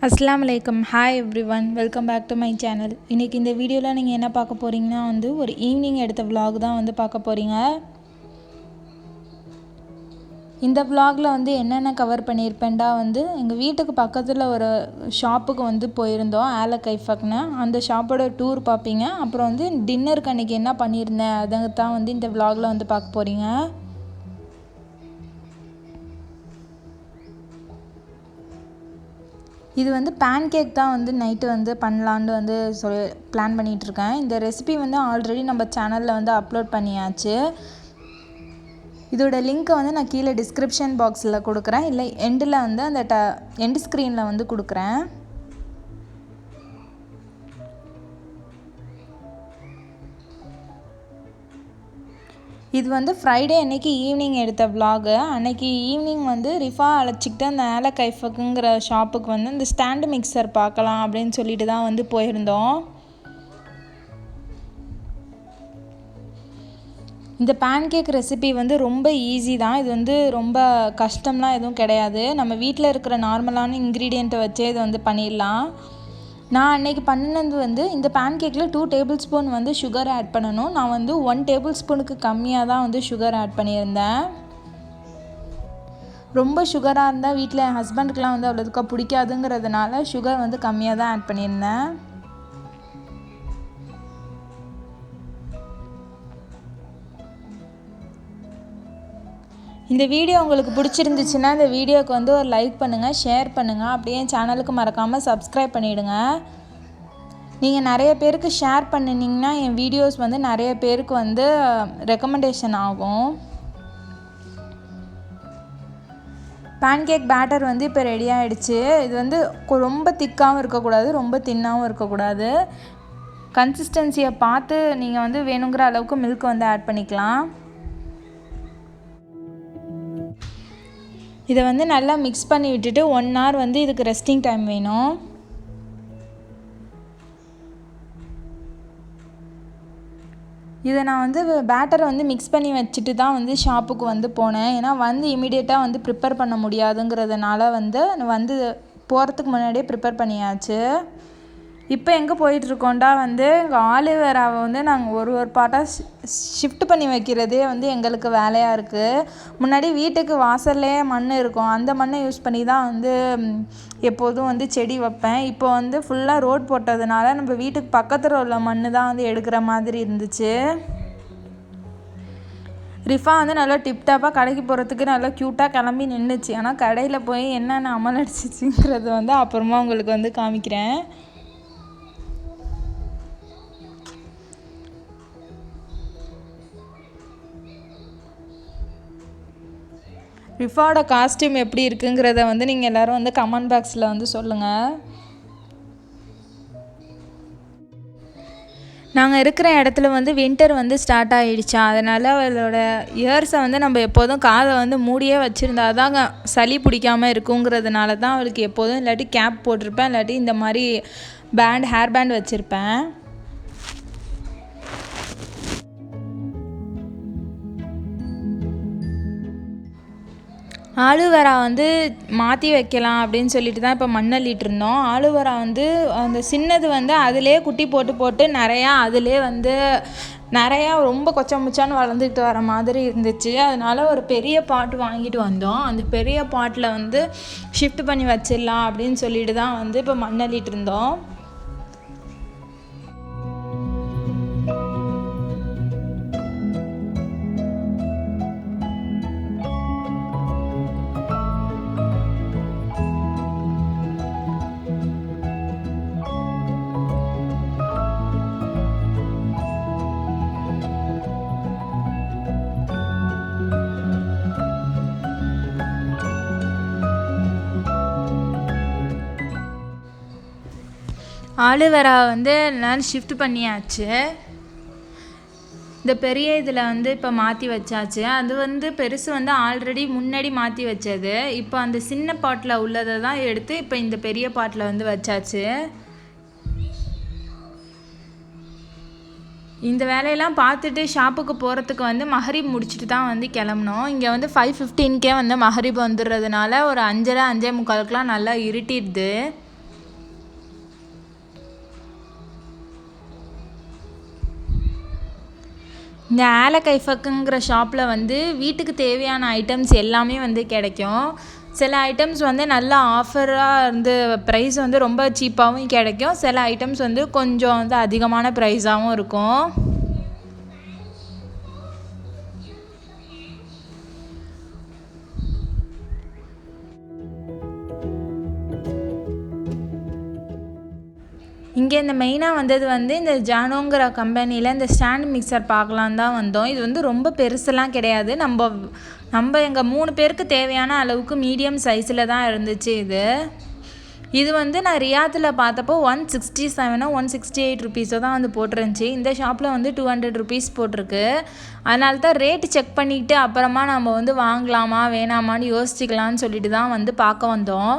அஸ்ஸலாமு அலைக்கும். Hi everyone, welcome back to my channel. இன்றைக்கி இந்த வீடியோவில் நீங்கள் என்ன பார்க்க போகிறீங்கன்னா ஒரு ஈவினிங் எடுத்த விலாக் தான் பார்க்க போகிறீங்க. இந்த விலாகில் என்னென்ன கவர் பண்ணியிருப்பேன்டா எங்கள் வீட்டுக்கு பக்கத்தில் ஒரு ஷாப்புக்கு போயிருந்தோம், ஆல கைஃபக்னு. அந்த ஷாப்போட டூர் பார்ப்பீங்க. அப்புறம் டின்னருக்கு அன்றைக்கி என்ன பண்ணியிருந்தேன் அதை தான் இந்த விலாகில் பார்க்க போகிறீங்க. இது பேன்கேக் தான் நைட்டு பண்ணலான்னு பிளான் பண்ணிகிட்ருக்கேன். இந்த ரெசிபி ஆல்ரெடி நம்ம சேனலில் அப்லோட் பண்ணியாச்சு. இதோட லிங்க்கை நான் கீழே டிஸ்கிரிப்ஷன் பாக்ஸில் கொடுக்குறேன், இல்லை எண்டில் அந்த எண்டு ஸ்க்ரீனில் கொடுக்குறேன். இது ஃப்ரைடே அன்றைக்கி ஈவினிங் எடுத்த விலாகு. அன்றைக்கி ஈவினிங் ரிஃபா அழைச்சிக்கிட்டு அந்த ஆல கைஃபக்குங்கிற ஷாப்புக்கு இந்த ஸ்டாண்டு மிக்சர் பார்க்கலாம் அப்படின்னு சொல்லிட்டு தான் போயிருந்தோம். இந்த பேன்கேக் ரெசிபி ரொம்ப ஈஸி தான். இது ரொம்ப கஷ்டம்லாம் எதுவும் கிடையாது. நம்ம வீட்டில் இருக்கிற நார்மலான இன்க்ரீடியண்ட்டை வச்சே இது பண்ணிடலாம். நான் அன்றைக்கி பண்ணினது இந்த பேன்கேக்கில் 2 டேபிள் ஸ்பூன் சுகர் ஆட் பண்ணணும். நான் 1 டேபிள் ஸ்பூனுக்கு கம்மியாக தான் சுகர் ஆட் பண்ணியிருந்தேன். ரொம்ப சுகராக இருந்தால் வீட்டில் என் ஹஸ்பண்டுக்கெலாம் அவ்வளோதுக்கா பிடிக்காதுங்கிறதுனால சுகர் கம்மியாக தான் ஆட் பண்ணியிருந்தேன். இந்த வீடியோ உங்களுக்கு பிடிச்சிருந்துச்சுன்னா இந்த வீடியோவுக்கு ஒரு லைக் பண்ணுங்கள், ஷேர் பண்ணுங்கள். அப்படியே என் சேனலுக்கு மறக்காமல் சப்ஸ்கிரைப் பண்ணிவிடுங்க. நீங்கள் நிறைய பேருக்கு ஷேர் பண்ணினீங்கன்னா என் வீடியோஸ் நிறைய பேருக்கு ரெக்கமெண்டேஷன் ஆகும். பேன்கேக் பேட்டர் இப்போ ரெடி ஆகிடுச்சு. இது ரொம்ப திக்காகவும் இருக்கக்கூடாது, ரொம்ப தின்னாகவும் இருக்கக்கூடாது. கன்சிஸ்டன்சியை பார்த்து நீங்கள் வேணுங்கிற அளவுக்கு மில்க் ஆட் பண்ணிக்கலாம். இதை நல்லா மிக்ஸ் பண்ணி விட்டுட்டு 1 hour இதுக்கு ரெஸ்டிங் டைம் வேணும். இதை நான் பேட்டரை மிக்ஸ் பண்ணி வச்சுட்டு தான் ஷாப்புக்கு போனேன். ஏன்னா இமீடியட்டாக ப்ரிப்பேர் பண்ண முடியாதுங்கிறதுனால போகிறதுக்கு முன்னாடியே ப்ரிப்பேர் பண்ணியாச்சு. இப்போ எங்கே போயிட்டுருக்கோண்டா எங்கள் ஆலிவேராவை நாங்கள் ஒரு பாட்டாக ஷிஃப்ட் பண்ணி வைக்கிறதே எங்களுக்கு வேலையாக இருக்குது. முன்னாடி வீட்டுக்கு வாசல்லே மண் இருக்கும், அந்த மண்ணை யூஸ் பண்ணி தான் எப்போதும் செடி வைப்பேன். இப்போ ஃபுல்லாக ரோட் போட்டதுனால நம்ம வீட்டுக்கு பக்கத்தில் உள்ள மண் தான் எடுக்கிற மாதிரி இருந்துச்சு. ரிஃபா நல்லா டிப்டாப்பாக கடைக்கு போகிறதுக்கு நல்லா க்யூட்டாக கிளம்பி நின்றுச்சு. ஆனால் கடையில் போய் என்னென்ன அமல் அடிச்சிச்சுங்கிறது அப்புறமா உங்களுக்கு காமிக்கிறேன். ரிஃபாவோட காஸ்டியூம் எப்படி இருக்குங்கிறத நீங்கள் எல்லோரும் கமெண்ட் பாக்ஸில் சொல்லுங்கள். நாங்கள் இருக்கிற இடத்துல வின்டர் ஸ்டார்ட் ஆகிடுச்சா, அதனால் அவளோட இயர்ஸை நம்ம எப்போதும் காதை மூடியே வச்சுருந்தா தாங்க சளி பிடிக்காமல் இருக்குங்கிறதுனால தான் அவளுக்கு எப்போதும் இல்லாட்டி கேப் போட்டிருப்பேன், இல்லாட்டி இந்த மாதிரி ஹேர் பேண்ட் வச்சுருப்பேன். ஆலுவேரா மாற்றி வைக்கலாம் அப்படின்னு சொல்லிட்டு தான் இப்போ மண் அள்ளிட்டு இருந்தோம். ஆலுவேரா அந்த சின்னது அதிலே குட்டி போட்டு நிறையா அதிலே நிறையா ரொம்ப கொச்சமுச்சான்னு வளர்ந்துக்கிட்டு வர மாதிரி இருந்துச்சு. அதனால் ஒரு பெரிய பாட் வாங்கிட்டு வந்தோம். அந்த பெரிய பாட்டில் ஷிஃப்ட் பண்ணி வச்சிடலாம் அப்படின்னு சொல்லிட்டு தான் இப்போ மண் அள்ளிட்டு இருந்தோம். ஆலுவேரா நான் ஷிஃப்ட் பண்ணியாச்சு. இந்த பெரிய இதில் இப்போ மாற்றி வச்சாச்சு. அது பெருசு ஆல்ரெடி முன்னாடி மாற்றி வச்சது. இப்போ அந்த சின்ன பாட்டில் உள்ளதை தான் எடுத்து இப்போ இந்த பெரிய பாட்டில் வச்சாச்சு. இந்த வேலையெல்லாம் பார்த்துட்டு ஷாப்புக்கு போகிறதுக்கு மஹரிப் முடிச்சுட்டு தான் கிளம்புனோம். இங்கே 5:15 மஹரிப் வந்துடுறதுனால ஒரு 5:30 5:45 நல்லா இருட்டிடுது. இந்த ஆல கைஃபக்குங்கிற ஷாப்பில் வந்து வீட்டுக்கு தேவையான ஐட்டம்ஸ் எல்லாமே வந்து கிடைக்கும். சில ஐட்டம்ஸ் வந்து நல்லா ஆஃபராக இருந்து ப்ரைஸ் வந்து ரொம்ப சீப்பாகவும் கிடைக்கும். சில ஐட்டம்ஸ் வந்து கொஞ்சம் வந்து அதிகமான ப்ரைஸாகவும் இருக்கும். இங்கே இந்த மெயினாக வந்தது வந்து இந்த ஜானோங்கிற கம்பெனியில் இந்த ஸ்டாண்ட் மிக்சர் பார்க்கலான்னு தான் வந்தோம். இது வந்து ரொம்ப பெருசெல்லாம் கிடையாது. நம்ம எங்கள் 3 பேருக்கு தேவையான அளவுக்கு மீடியம் சைஸில் தான் இருந்துச்சு. இது வந்து நான் ரியாத்தில் பார்த்தப்போ 167 168 ருபீஸோ தான் வந்து போட்டிருந்துச்சி. இந்த ஷாப்பில் வந்து 200 ருபீஸ் போட்டிருக்கு. அதனால தான் ரேட்டு செக் பண்ணிக்கிட்டு அப்புறமா நம்ம வந்து வாங்கலாமா வேணாமான்னு யோசிச்சுக்கலான்னு சொல்லிட்டு தான் வந்து பார்க்க வந்தோம்.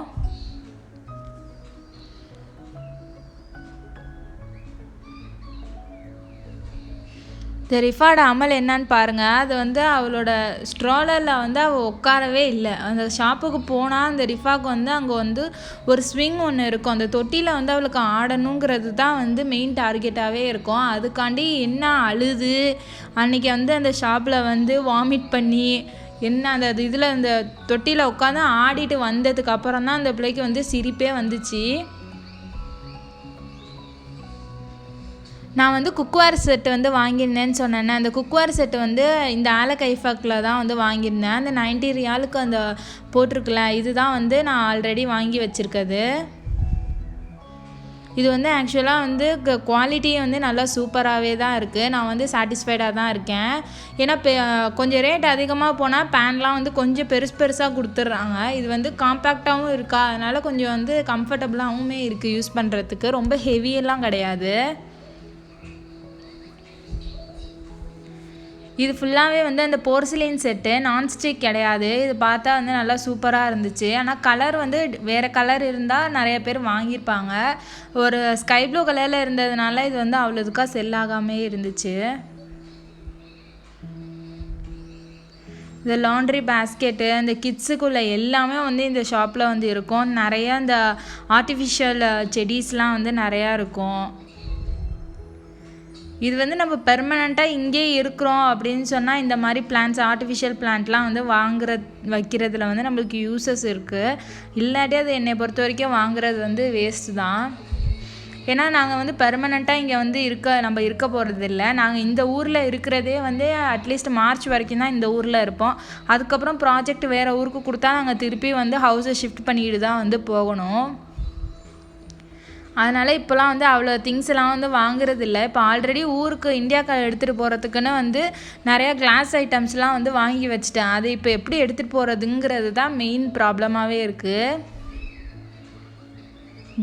இந்த ரிஃபாவோட அமல் என்னன்னு பாருங்கள். அது வந்து அவளோட ஸ்ட்ராலரில் வந்து அவள் உட்காரவே இல்லை. அந்த ஷாப்புக்கு போனால் அந்த ரிஃபாவுக்கு வந்து அங்கே வந்து ஒரு ஸ்விங் ஒன்று இருக்கும். அந்த தொட்டியில் வந்து அவளுக்கு ஆடணுங்கிறது தான் வந்து மெயின் டார்கெட்டாகவே இருக்கும். அதுக்காண்டி என்ன அழுது அன்றைக்கி வந்து அந்த ஷாப்பில் வந்து வாமிட் பண்ணி அந்த இதில் அந்த தொட்டியில் உட்காந்து ஆடிட்டு வந்ததுக்கு அப்புறம் தான் அந்த பிள்ளைக்கு வந்து சிரிப்பே வந்துச்சு. நான் வந்து குக்வேர் செட்டு வந்து வாங்கியிருந்தேன்னு சொன்னேன். அந்த குக்வேர் செட்டு வந்து இந்த ஆல கைஃபக்கில் தான் வந்து வாங்கியிருந்தேன். அந்த 90 ரியாலுக்கு அந்த போட்டிருக்குல, இதுதான் வந்து நான் ஆல்ரெடி வாங்கி வச்சுருக்கது. இது வந்து ஆக்சுவலாக வந்து குவாலிட்டி வந்து நல்லா சூப்பராகவே தான் இருக்குது. நான் வந்து சாட்டிஸ்ஃபைடாக தான் இருக்கேன். ஏன்னா கொஞ்சம் ரேட் அதிகமாக போனால் பேன்லாம் வந்து கொஞ்சம் பெருசாக கொடுத்துட்றாங்க. இது வந்து காம்பேக்டாகவும் இருக்கா, அதனால் கொஞ்சம் வந்து கம்ஃபர்டபுளாகவுமே இருக்குது யூஸ் பண்ணுறதுக்கு. ரொம்ப ஹெவியெல்லாம் கிடையாது. இது ஃபுல்லாகவே வந்து அந்த போர்சிலின் செட்டு, நான்ஸ்டிக் கிடையாது. இது பார்த்தா வந்து நல்லா சூப்பராக இருந்துச்சு. ஆனால் கலர் வந்து வேறு கலர் இருந்தால் நிறைய பேர் வாங்கியிருப்பாங்க. ஒரு ஸ்கை ப்ளூ கலரில் இருந்ததுனால இது வந்து அவ்வளோதுக்கா செல் ஆகாமே இருந்துச்சு. இந்த லாண்ட்ரி பேஸ்கெட்டு, இந்த கிட்ஸுக்குள்ளே எல்லாமே வந்து இந்த ஷாப்பில் வந்து இருக்கும். நிறையா இந்த ஆர்டிஃபிஷியல் செடிஸ்லாம் வந்து நிறையா இருக்கும். இது வந்து நம்ம பெர்மனண்ட்டாக இங்கே இருக்கிறோம் அப்படின்னு சொன்னால் இந்த மாதிரி பிளான்ட்ஸ், ஆர்டிஃபிஷியல் பிளான்ட்லாம் வந்து வைக்கிறதுல வந்து நம்மளுக்கு யூஸஸ் இருக்குது. இல்லாட்டி அது என்னை பொறுத்த வரைக்கும் வாங்குறது வந்து வேஸ்ட்டு தான். ஏன்னா நாங்கள் வந்து பெர்மனண்ட்டாக இங்கே வந்து நம்ம இருக்க போகிறதில்ல. நாங்கள் இந்த ஊரில் இருக்கிறதே வந்து அட்லீஸ்ட் மார்ச் வரைக்கும் தான் இந்த ஊரில் இருப்போம். அதுக்கப்புறம் ப்ராஜெக்ட் வேறு ஊருக்கு கொடுத்தா நாங்கள் திருப்பி வந்து ஹவுஸை ஷிஃப்ட் பண்ணிட்டு தான் வந்து போகணும். அதனால் இப்போலாம் வந்து அவ்வளோ திங்ஸ் எல்லாம் வந்து வாங்குறது இல்லை. இப்போ ஆல்ரெடி ஊருக்கு இந்தியாவுக்கு எடுத்துகிட்டு போகிறதுக்குன்னு வந்து நிறையா கிளாஸ் ஐட்டம்ஸ்லாம் வந்து வாங்கி வச்சுட்டேன். அது இப்போ எப்படி எடுத்துகிட்டு போகிறதுங்கிறது தான் மெயின் ப்ராப்ளமாகவே இருக்குது.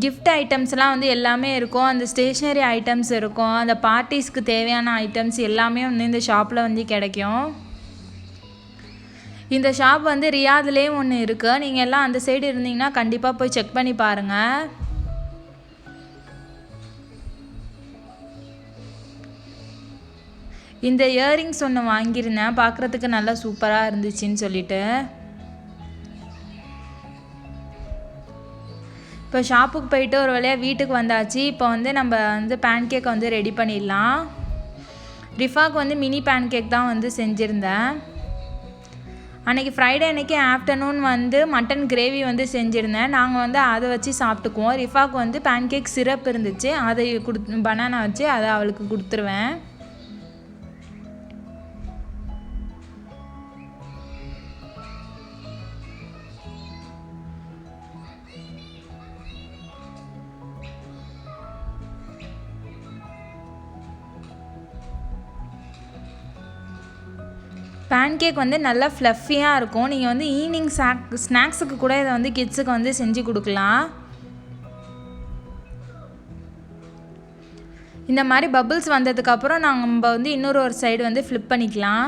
கிஃப்ட் ஐட்டம்ஸ்லாம் வந்து எல்லாமே இருக்கும். அந்த ஸ்டேஷ்னரி ஐட்டம்ஸ் இருக்கும். அந்த பார்ட்டிஸ்க்கு தேவையான ஐட்டம்ஸ் எல்லாமே வந்து இந்த ஷாப்பில் வந்து கிடைக்கும். இந்த ஷாப் வந்து ரியாத்லேயும் ஒன்று இருக்குது. நீங்கள் எல்லாம் அந்த சைடு இருந்தீங்கன்னா கண்டிப்பாக போய் செக் பண்ணி பாருங்கள். இந்த இயரிங்ஸ் ஒன்று வாங்கியிருந்தேன், பார்க்குறதுக்கு நல்லா சூப்பராக இருந்துச்சுன்னு சொல்லிட்டு. இப்போ ஷாப்புக்கு போயிட்டு ஒரு வழியாக வீட்டுக்கு வந்தாச்சு. இப்போ வந்து நம்ம வந்து பேன்கேக் வந்து ரெடி பண்ணிடலாம். ரிஃபாவுக்கு வந்து மினி பேன்கேக் தான் வந்து செஞ்சுருந்தேன். அன்றைக்கி ஃப்ரைடே அன்றைக்கி ஆஃப்டர்நூன் வந்து மட்டன் கிரேவி வந்து செஞ்சுருந்தேன். நாங்கள் வந்து அதை வச்சு சாப்பிட்டுக்குவோம். ரிஃபாவுக்கு வந்து பேன்கேக் சிரப் இருந்துச்சு, அதை பனானா வச்சு அதை அவளுக்கு கொடுத்துருவேன். பேன்கேக் வந்து நல்லா ஃப்ளஃபியாக இருக்கும். நீங்கள் வந்து ஈவினிங் ஸ்நாக்ஸுக்கு கூட இதை வந்து கிட்ஸுக்கு வந்து செஞ்சு கொடுக்கலாம். இந்த மாதிரி பபிள்ஸ் வந்ததுக்கப்புறம் நம்ம வந்து இன்னொரு சைடு வந்து ஃப்ளிப் பண்ணிக்கலாம்.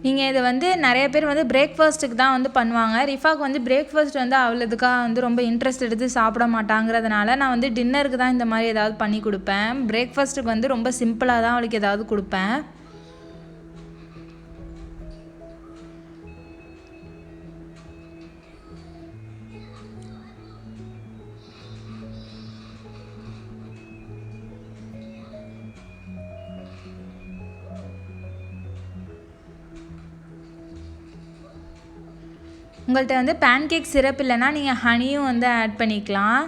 நீங்கள் இதை வந்து நிறைய பேர் வந்து பிரேக்ஃபாஸ்ட்டுக்கு தான் வந்து பண்ணுவாங்க. ரிஃபாவுக்கு வந்து பிரேக்ஃபாஸ்ட் வந்து அவ்வளோதுக்காக வந்து ரொம்ப இன்ட்ரெஸ்ட் எடுத்து சாப்பிட மாட்டாங்கிறதுனால நான் வந்து டின்னருக்கு தான் இந்த மாதிரி ஏதாவது பண்ணி கொடுப்பேன். பிரேக்ஃபாஸ்ட்டுக்கு வந்து ரொம்ப சிம்பிளாக தான் அவளுக்கு ஏதாவது கொடுப்பேன். உங்கள்கிட்ட வந்து பேன்கேக் சிரப் இல்லைன்னா நீங்கள் ஹனியும் வந்து ஆட் பண்ணிக்கலாம்.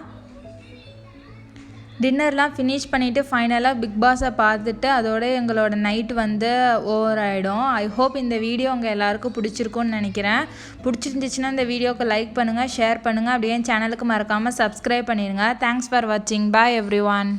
டின்னர்லாம் ஃபினிஷ் பண்ணிவிட்டு ஃபைனலாக பிக் பாஸை பார்த்துட்டு அதோட எங்களோட நைட் வந்து ஓவர் ஆகிடும். ஐ ஹோப் இந்த வீடியோ உங்கள் எல்லாருக்கும் பிடிச்சிருக்குன்னு நினைக்கிறேன். பிடிச்சிருந்துச்சுன்னா இந்த வீடியோக்கு லைக் பண்ணுங்கள், ஷேர் பண்ணுங்கள், அப்படியே சேனலுக்கு மறக்காமல் சப்ஸ்கிரைப் பண்ணிடுங்க. தேங்க்ஸ் ஃபார் வாட்சிங். பாய் எவ்ரி ஒன்.